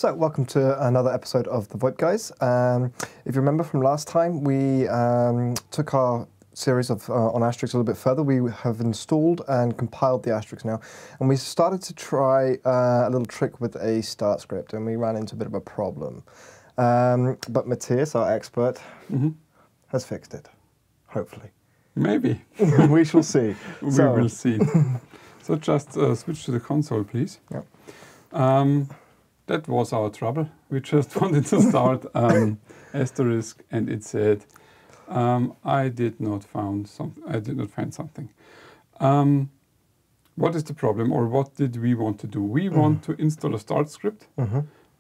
So, welcome to another episode of the VoIP Guys. If you remember from last time, we took our series of on Asterisk a little bit further. We have installed and compiled the Asterisk now, and we started to try a little trick with a start script, and we ran into a bit of a problem. But Matthias, our expert, has fixed it, hopefully. Maybe. We shall see. We will see. So just switch to the console, please. Yep. That was our trouble. We just wanted to start Asterisk, and it said, "I did not find something." What is the problem, or what did we want to do? We want to install a start script,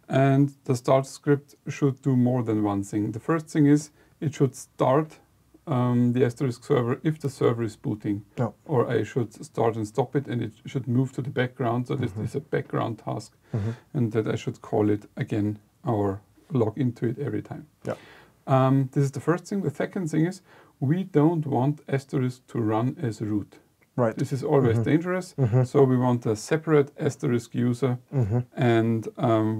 and the start script should do more than one thing. The first thing is it should start the Asterisk server if the server is booting, or I should start and stop it, and it should move to the background. So this is a background task, and that I should call it again or log into it every time. This is the first thing. The second thing is we don't want Asterisk to run as root. Right. This is always dangerous. So we want a separate Asterisk user, and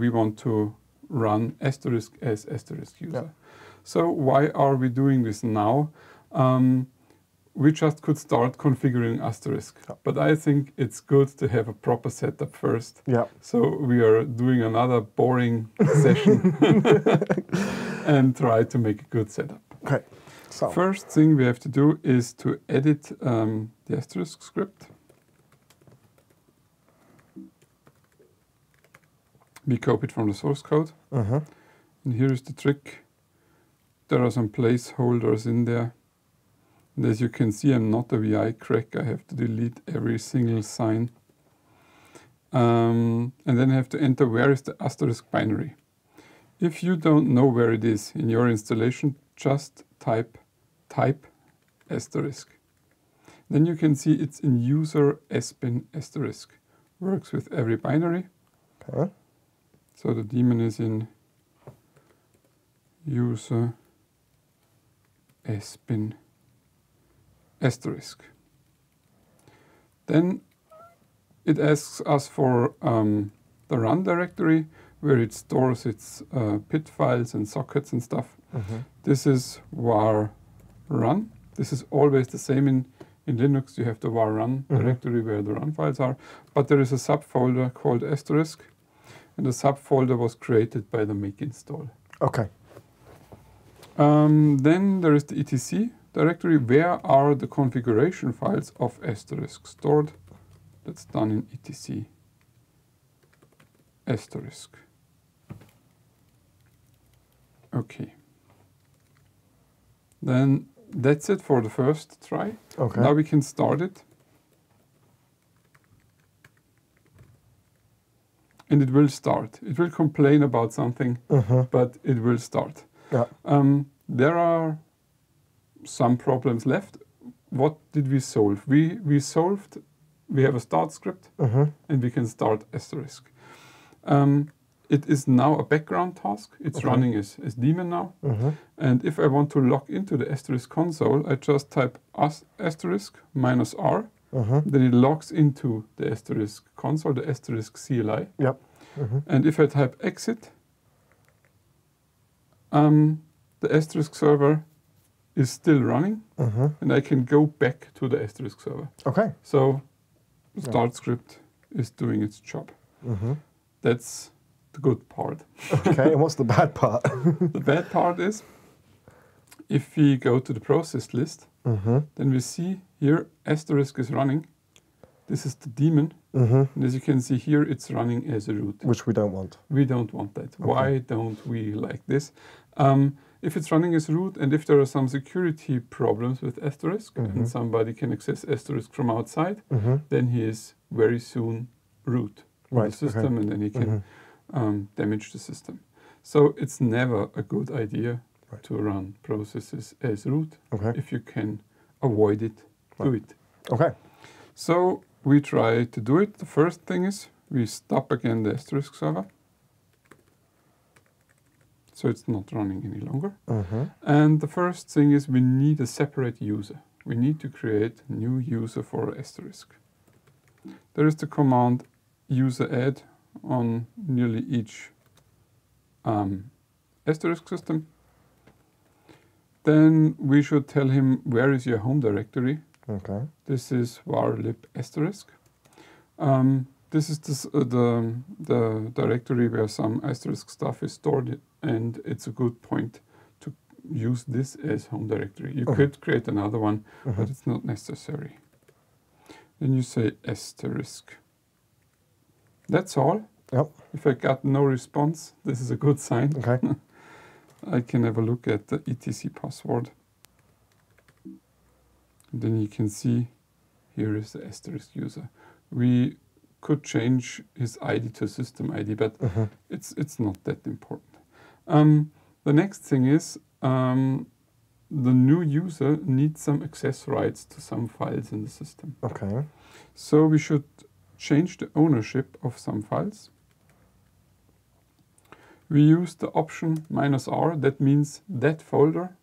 we want to run Asterisk as Asterisk user. So why are we doing this now? We just could start configuring Asterisk, but I think it's good to have a proper setup first. So we are doing another boring session and try to make a good setup. Okay. So first thing we have to do is to edit the Asterisk script. We copied from the source code. And here is the trick. There are some placeholders in there. And as you can see, I'm not a VI crack. I have to delete every single sign. And then I have to enter where is the Asterisk binary. If you don't know where it is in your installation, just type Asterisk. Then you can see it's in user sbin Asterisk. Works with every binary. So the daemon is in user sbin Asterisk. Then it asks us for the run directory, where it stores its PID files and sockets and stuff. This is var run. This is always the same in Linux. You have the var run directory where the run files are. But there is a subfolder called Asterisk, and the subfolder was created by the make install. Okay. Then there is the etc directory. Where are the configuration files of Asterisk stored? That's done in etc Asterisk. Okay. Then that's it for the first try. Okay. Now we can start it. And it will start. It will complain about something, but it will start. There are some problems left. What did we solve? We solved, we have a start script, and we can start Asterisk. It is now a background task. It's running as daemon now. And if I want to log into the Asterisk console, I just type Asterisk -R. Then it logs into the Asterisk console, the Asterisk CLI. And if I type exit, the Asterisk server is still running, and I can go back to the Asterisk server. Okay. So the start script is doing its job. That's the good part. Okay, and what's the bad part? The bad part is, if we go to the process list, then we see here Asterisk is running. This is the daemon. And as you can see here, it's running as a root. Which we don't want. We don't want that. Why don't we like this? If it's running as root, and if there are some security problems with Asterisk, and somebody can access Asterisk from outside, then he is very soon root of the system, and then he can damage the system. So it's never a good idea to run processes as root. If you can avoid it, do it. Okay. So we try to do it. The first thing is we stop again the Asterisk server. So it's not running any longer. And the first thing is we need a separate user. We need to create a new user for Asterisk. There is the command user add on nearly each asterisk system. Then we should tell him where is your home directory. Okay. This is var lib asterisk. This is the directory where some asterisk stuff is stored, and it's a good point to use this as home directory. You could create another one, but it's not necessary. Then you say asterisk. That's all. Yep. If I got no response, this is a good sign. Okay. I can have a look at the etc password. And then you can see here is the asterisk user. We could change his ID to system ID, but it's not that important. The next thing is the new user needs some access rights to some files in the system. Okay. So we should change the ownership of some files. We use the option -r. That means that folder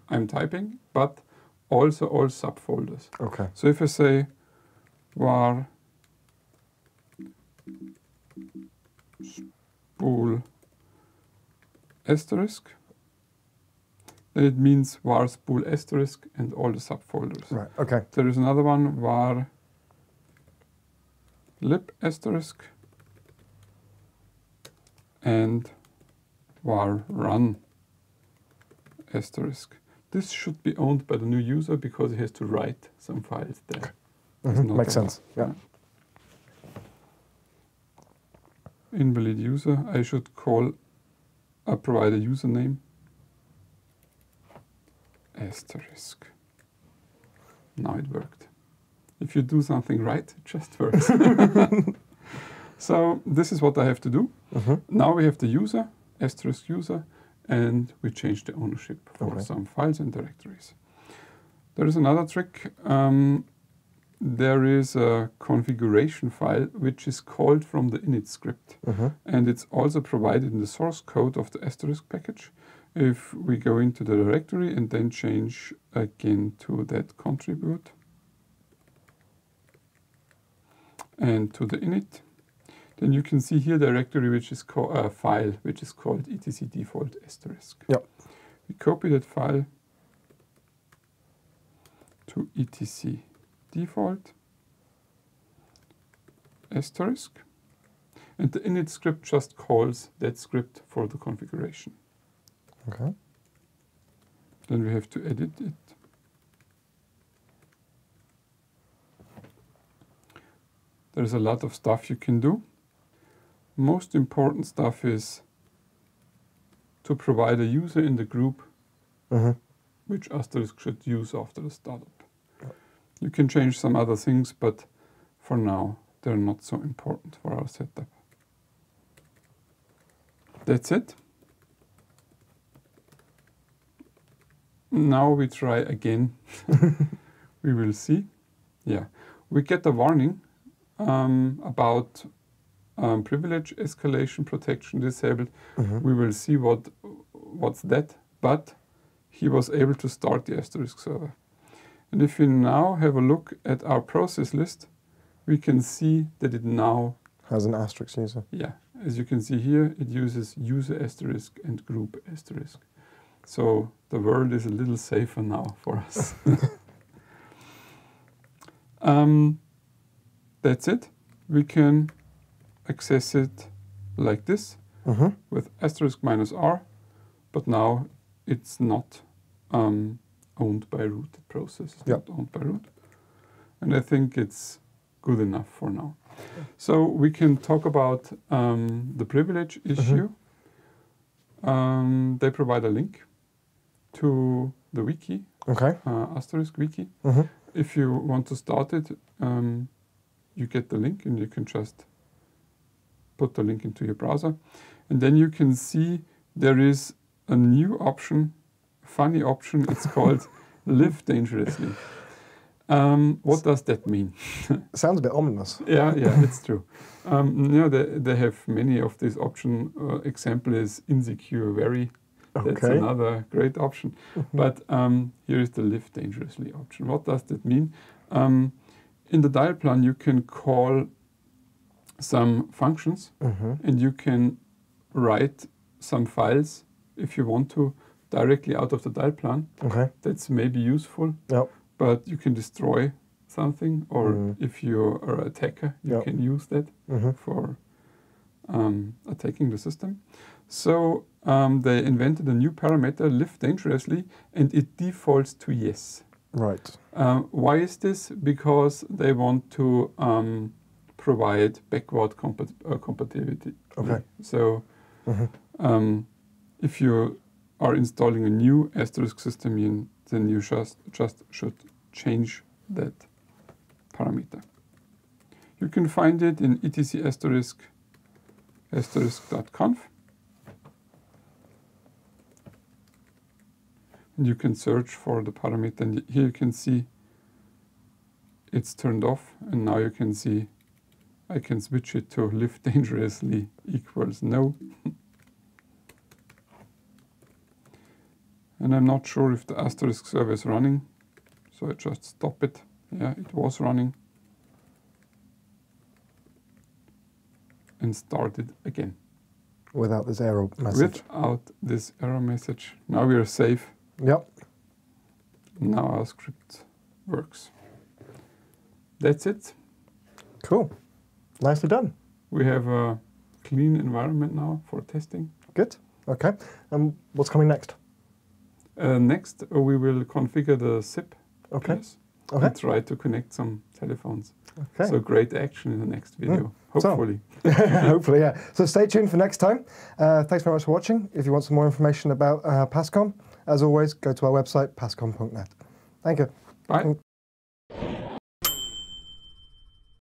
I'm typing, but also all subfolders. Okay. So if I say var spool asterisk, then it means var spool asterisk and all the subfolders. Right. Okay. There is another one, var lib asterisk and var run asterisk. This should be owned by the new user because he has to write some files there. Makes sense. Yeah. Invalid user. I should call provide a username. Asterisk. Now it worked. If you do something right, it just works. So this is what I have to do. Now we have the user, asterisk user, and we change the ownership for some files and directories. There is another trick. There is a configuration file which is called from the init script. And it's also provided in the source code of the asterisk package. If we go into the directory and then change again to that contribute and to the init, then you can see here directory which is called file which is called etc default asterisk. Yep. We copy that file to etc default asterisk, and the init script just calls that script for the configuration. Okay. Then we have to edit it. There's a lot of stuff you can do. Most important stuff is to provide a user in the group which Asterisk should use after the startup. You can change some other things, but for now they're not so important for our setup. That's it. Now we try again. We will see. Yeah, we get a warning about privilege escalation protection disabled. We will see what's that, but he was able to start the Asterisk server. And if we now have a look at our process list, we can see that it now has an asterisk user. Yeah, as you can see here, it uses user asterisk and group asterisk. So the world is a little safer now for us. That's it. We can access it like this with asterisk -r, but now it's not owned by root. The process is not owned by root. And I think it's good enough for now. So we can talk about the privilege issue. They provide a link to the wiki, Asterisk wiki. If you want to start it, you get the link and you can just put the link into your browser. And then you can see there is a new option, funny option, it's called Live Dangerously. What does that mean? Sounds a bit ominous. Yeah, it's true. They have many of these options. Example is Insecure Very. That's another great option. But here is the Live Dangerously option. What does that mean? In the dial plan, you can call some functions, and you can write some files if you want to directly out of the dial plan. Okay. That's maybe useful. Yep. But you can destroy something, or if you are an attacker, you can use that for attacking the system. So they invented a new parameter, live dangerously, and it defaults to yes. Right. Why is this? Because they want to provide backward compatibility. Okay. So if you are installing a new Asterisk system, then you just should change that parameter. You can find it in etc asterisk asterisk.conf. And you can search for the parameter, and here you can see it's turned off, and now you can see I can switch it to live dangerously equals no. And I'm not sure if the Asterisk server is running, so I just stop it. Yeah, it was running. And start it again. Without this error message. Without this error message. Now we are safe. Yep. Now our script works. That's it. Cool. Nicely done. We have a clean environment now for testing. Good. Okay. And what's coming next? Next, we will configure the SIP. Okay. And try to connect some telephones. Okay. So great action in the next video, hopefully. So, hopefully, yeah. So stay tuned for next time. Thanks very much for watching. If you want some more information about PASCOM, as always, go to our website, pascom.net. Thank you. Bye.